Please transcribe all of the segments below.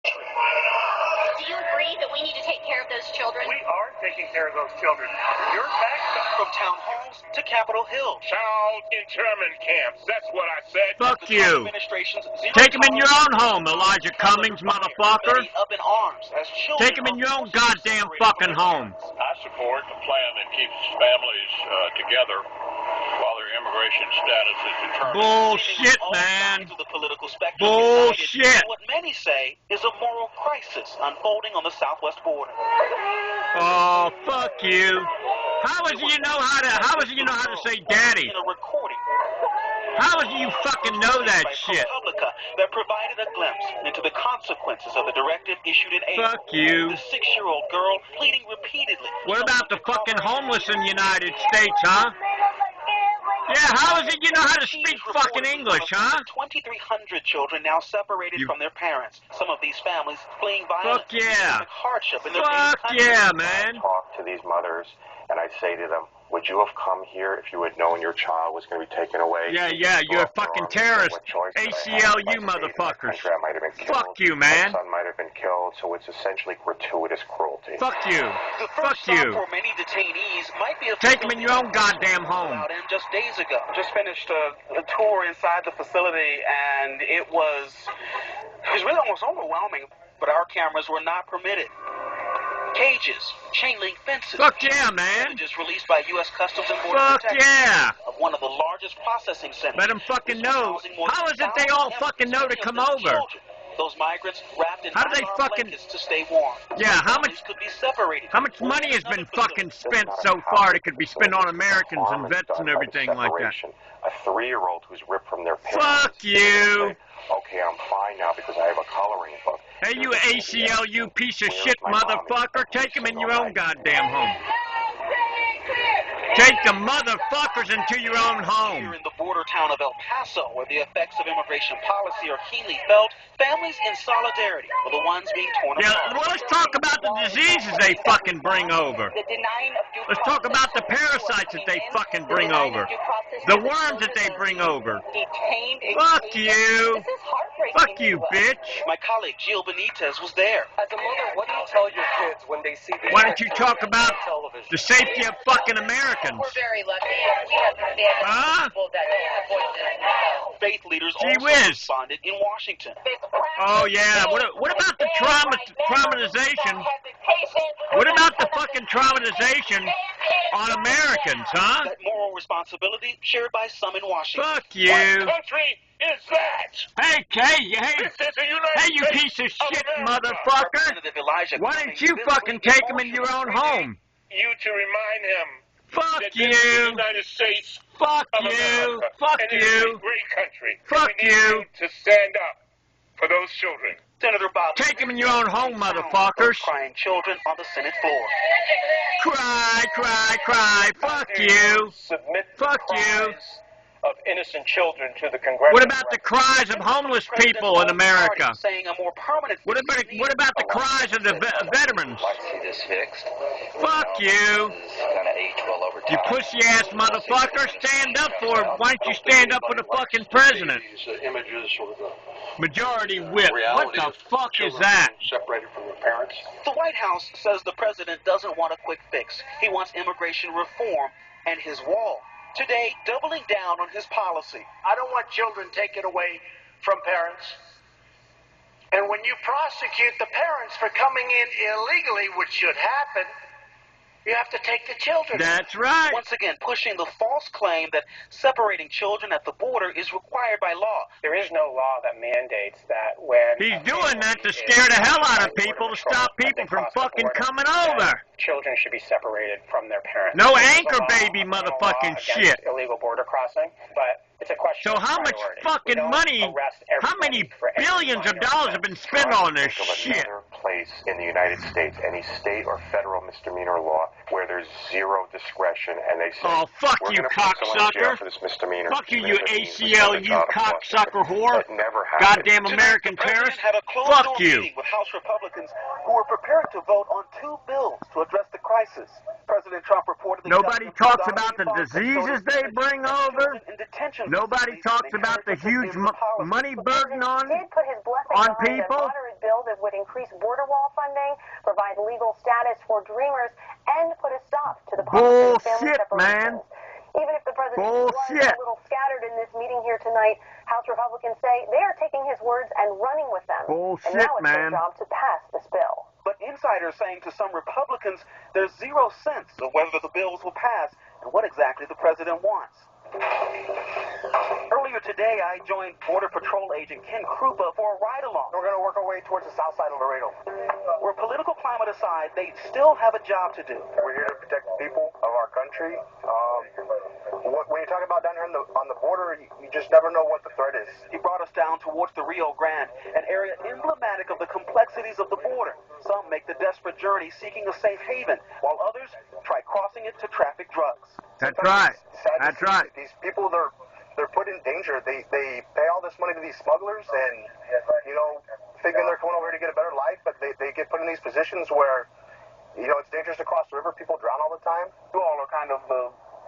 country. Do you agree that we need to take care of those children? We are taking care of those children. Your tax From town halls to Capitol Hill. Child internment camps. That's what I said. Fuck you. Take him in your own home, Elijah Cummings, motherfucker. Up in arms as children Take him in your own goddamn fucking home. I support a plan that keeps families together while their immigration status is determined. Bullshit, man. The political spectrum Bullshit. what many say is a moral crisis unfolding on the southwest border. Oh, fuck you. How is it you know how to say daddy? In a recording. How is it you fucking know that shit? That provided a glimpse into the consequences of the directive issued in April. Fuck you. The 6-year-old girl pleading repeatedly. What about the fucking homeless in the United States, huh? Yeah, how is it you know how to speak fucking English, huh? 2,300 children now separated from their parents. Some of these families fleeing violence. Fuck yeah. Hardship in their Fuck yeah, man. Talk to these mothers, and I say to them, would you have come here if you had known your child was going to be taken away? Yeah, you're a fucking terrorist. ACLU motherfuckers. Fuck you, man. My son might have been killed, so it's essentially gratuitous cruelty. Fuck you. Fuck you. For many detainees might be Take them in your own goddamn home. Just days ago. just finished a tour inside the facility, and it was really almost overwhelming. But our cameras were not permitted. Cages, chain link fences. Fuck yeah, man. Images released by U.S. Customs and Border Fuck Protection yeah. of one of the largest processing centers. Let them fucking know. How is it they all fucking know to come over? Those migrants wrapped in how do they fucking to stay warm. Yeah, how much could be separated? How much money has been fucking spent so far that could be spent on Americans and vets and everything like that? A 3-year-old who's ripped from their parents. Fuck you. Okay, I'm fine now because I have a coloring book. Hey, you ACLU piece of shit motherfucker, take him in your own goddamn home. Take the motherfuckers into your own home. Here in the border town of El Paso, where the effects of immigration policy are keenly felt, families in solidarity are the ones being torn apart. Yeah, well, let's talk about the diseases they fucking bring over. Let's talk about the parasites that they fucking bring over. The worms that they bring over. Fuck you. Fuck you, bitch. My colleague, Jill Benitez, was there. As a mother, what do you tell your kids when they see this? Why don't you talk about the safety of fucking Americans? We're very lucky. We have family people that don't have voices. Faith leaders Gee also whiz. responded in Washington. Oh, yeah. What about the traumatization? What about the fucking traumatization on Americans, huh? That moral responsibility shared by some in Washington. Fuck you. What country is that? Hey, Kay, hey, you piece of shit, motherfucker. Why don't you fucking take him in your own home? You to remind him. Fuck that you. This is the United States. Fuck of you. America, Fuck and it is you. a great country. Fuck we need you. To stand up for those children. Senator Bob. Take him in your own home, motherfuckers. Crying children on the Senate floor. Cry, cry, cry. Fuck you. Fuck you. Of innocent children to the congressional. What about the cries of homeless people in America? Saying a more permanent. What about the cries of the veterans? I'd see this fixed. Fuck you. Kind of age well over time. You pussy-ass motherfucker. Stand up for it. Why don't you stand up for the fucking president? Images or the Majority whip. What the fuck is that? Separated from their parents. The White House says the president doesn't want a quick fix. He wants immigration reform and his wall. Today, doubling down on his policy. I don't want children taken away from parents. And when you prosecute the parents for coming in illegally, which should happen, you have to take the children. That's right. Once again, pushing the false claim that separating children at the border is required by law. There is no law that mandates that when... He's doing that to scare the hell out of people, to stop people from fucking coming over. Children should be separated from their parents. No anchor baby motherfucking shit. Illegal border crossing, but it's a question. So how much fucking money, how many billions of dollars have been spent on this shit? Place in the United States, any state or federal misdemeanor law where there's zero discretion, and they say, oh, fuck you, cocksucker. Fuck you, you ACLU cocksucker whore. Goddamn American terrorist. Fuck you. With House Republicans who were prepared to vote on 2 bills to address the crisis. President Trump reported that nobody talks about the diseases they bring over. Nobody talks about the huge money burden on people. bill that would increase border wall funding, provide legal status for Dreamers, and put a stop to the policy of family separations. Even if the president was a little scattered in this meeting here tonight, House Republicans say they are taking his words and running with them. And now it's their job to pass this bill. But insiders saying to some Republicans there's zero sense of whether the bills will pass and what exactly the president wants. Earlier today, I joined Border Patrol agent Ken Krupa for a ride-along. We're going to work our way towards the south side of Laredo. Where political climate aside, they still have a job to do. We're here to protect the people of our country. When you talk about down here on the border, you just never know what the threat is. He brought us down towards the Rio Grande, an area emblematic of the complexities of the border. Some make the desperate journey seeking a safe haven, while others try crossing it to traffic drugs. That's right. That's right. These people, they're put in danger. They pay all this money to these smugglers, and thinking they're coming over here to get a better life, but they get put in these positions where it's dangerous to cross the river. People drown all the time. You all are kind of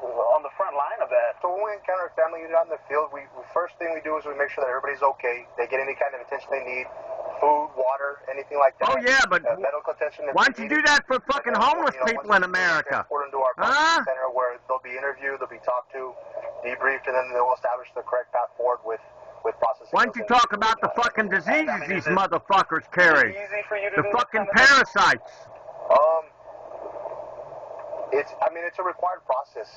on the front line of that. So when we encounter a family unit out in the field, the first thing we do is we make sure that everybody's okay. They get any kind of attention they need. Food, water, anything like that. Oh, yeah, but medical attention. Why don't you do that for fucking homeless people in America? Transport them to our processing center where they'll be interviewed, they'll be talked to, debriefed, and then they'll establish the correct path forward with processing. Why don't you talk about the fucking diseases these motherfuckers carry? The fucking parasites. It's a required process.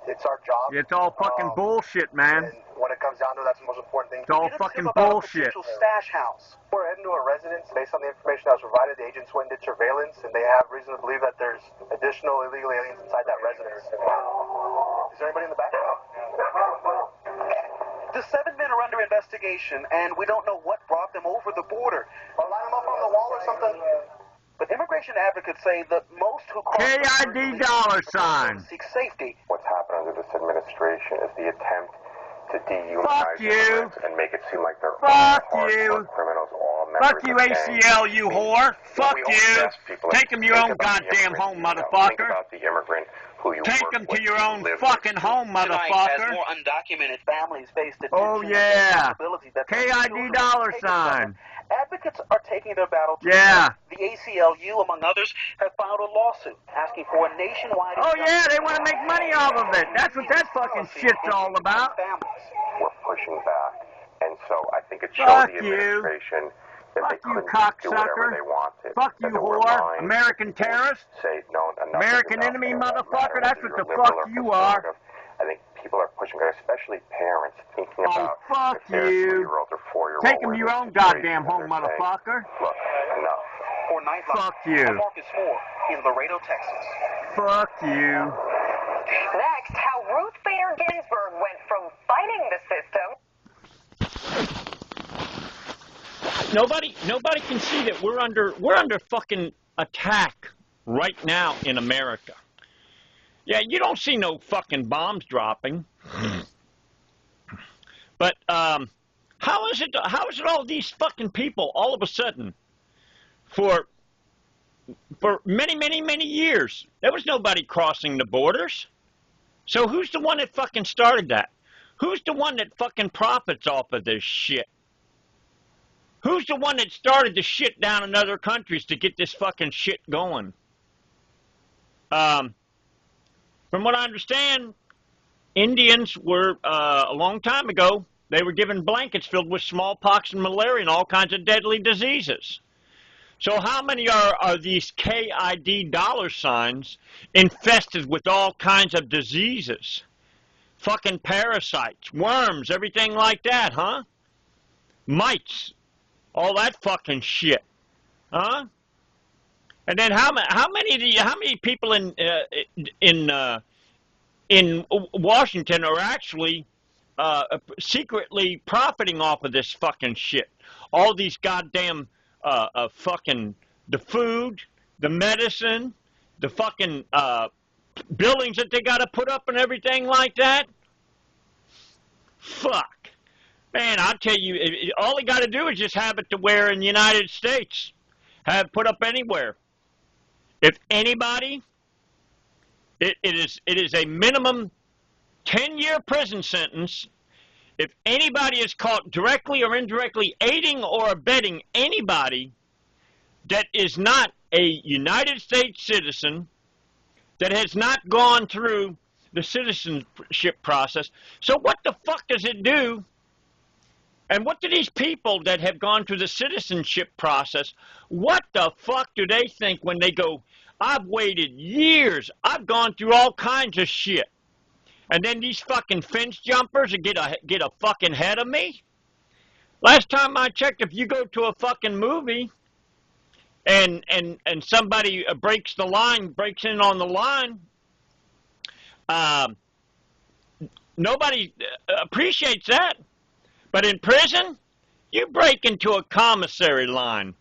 It's our job. It's all fucking bullshit, man. And when it comes down to it, that's the most important thing. It's all fucking bullshit. Stash house. We're heading to a residence based on the information that was provided. The agents went and did surveillance, and they have reason to believe that there's additional illegal aliens inside that residence. Is there anybody in the back? The 7 men are under investigation, and we don't know what brought them over the border. Or line them up on the wall or something. But immigration advocates say that most who cross KID $sign seek safety. What's happened under this administration is the attempt to Fuck dehumanize you. immigrants and make it seem like they're Fuck all you. criminals, all members Fuck you, of gangs. ACL, you whore. Fuck you. Take them to your own goddamn home, motherfucker. Think about the immigrant who you Take work them with, to your you own live fucking with. home, Tonight, motherfucker. as more undocumented families face the Oh, yeah. KID $sign. Advocates are taking their battle to Yeah. The ACLU, among others, have filed a lawsuit asking for a nationwide... Oh, yeah, they want to make money off of it. That's what that fucking shit's all about. We're pushing back. And so I think it shows Fuck the you. administration that Fuck they you, couldn't just do whatever cocksucker. they wanted. Fuck you, That there were whore. lines American terrorist. Say, no, enough American is enough, enemy, and it doesn't motherfucker. matter That's whether what the you're liberal fuck or you are. conservative. I think people are pushing it, especially parents, thinking about fuck if their you. 3-year-old or 4-year-old. Take them to your own goddamn home, motherfucker. Look, enough. For Nightline, Fuck you. I'm Marcus Moore in Laredo, Texas. Fuck you. Next, how Ruth Bader Ginsburg went from fighting the system. Nobody can see that we're under fucking attack right now in America. Yeah, you don't see no fucking bombs dropping. But how is it all these fucking people all of a sudden for many years there was nobody crossing the borders? So who's the one that fucking started that? Who's the one that fucking profits off of this shit? Who's the one that started the shit down in other countries to get this fucking shit going? From what I understand, Indians were, a long time ago, they were given blankets filled with smallpox and malaria and all kinds of deadly diseases. So how many are these KID $signs infested with all kinds of diseases? Fucking parasites, worms, everything like that, huh? Mites, all that fucking shit, huh? And then how many people in Washington are actually secretly profiting off of this fucking shit? All these goddamn fucking the food, the medicine, the fucking buildings that they got to put up and everything like that. Fuck, man! I'll tell you, all they got to do is just have it to where in the United States, have it put up anywhere. If anybody, it is a minimum 10-year prison sentence if anybody is caught directly or indirectly aiding or abetting anybody that is not a United States citizen, that has not gone through the citizenship process. So what the fuck does it do? And what do these people that have gone through the citizenship process, what the fuck do they think when they go, I've waited years, I've gone through all kinds of shit, and then these fucking fence jumpers get a fucking head of me? Last time I checked, if you go to a fucking movie and somebody breaks in on the line, nobody appreciates that. But in prison, you break into a commissary line.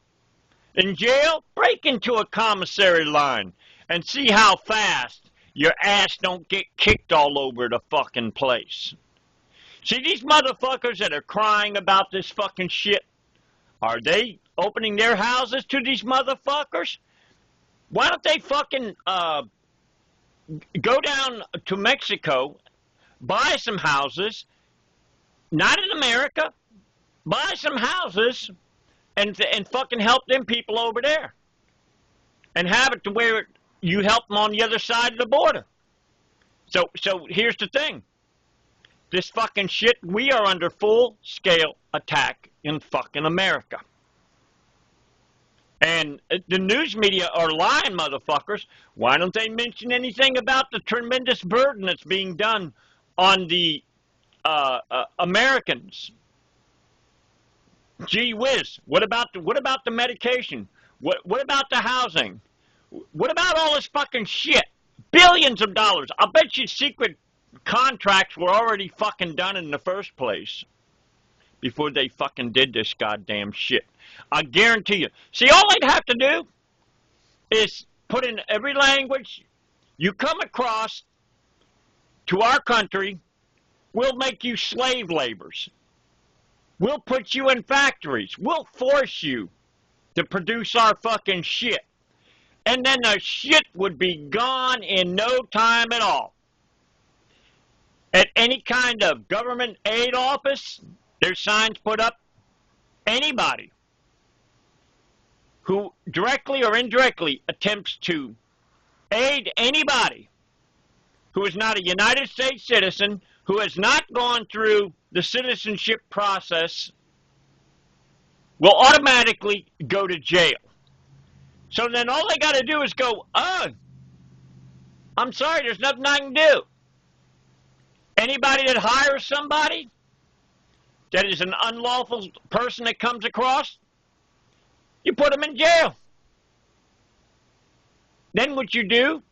In jail, break into a commissary line and see how fast your ass don't get kicked all over the fucking place. See these motherfuckers that are crying about this fucking shit? Are they opening their houses to these motherfuckers? Why don't they fucking go down to Mexico, buy some houses, not in America, buy some houses and fucking help them people over there. And have it to where you help them on the other side of the border. So here's the thing. This fucking shit, we are under full-scale attack in fucking America. And the news media are lying, motherfuckers. Why don't they mention anything about the tremendous burden that's being done on the Americans? Gee whiz, what about the medication? What about the housing? What about all this fucking shit? Billions of dollars. I'll bet you secret contracts were already fucking done in the first place before they fucking did this goddamn shit. I guarantee you. See, all they'd have to do is put in every language you come across to our country, we'll make you slave laborers. We'll put you in factories. We'll force you to produce our fucking shit. And then the shit would be gone in no time at all. At any kind of government aid office, there's signs put up. Anybody who directly or indirectly attempts to aid anybody who is not a United States citizen, who has not gone through the citizenship process, will automatically go to jail. So then all they got to do is go, oh, I'm sorry, there's nothing I can do. Anybody that hires somebody that is an unlawful person that comes across, you put them in jail. Then what you do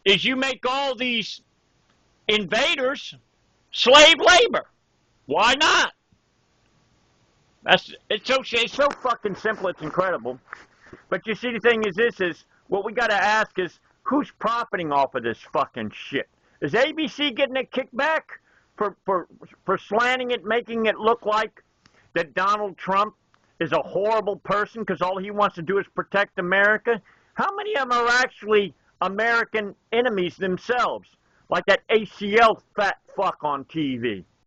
is you make all these invaders slave labor. Why not? It's so fucking simple, it's incredible. But you see, the thing is this is, what we got to ask is, who's profiting off of this fucking shit? Is ABC getting a kickback for slanting it, making it look like that Donald Trump is a horrible person because all he wants to do is protect America? How many of them are actually American enemies themselves? Like that ACL fat fuck on TV.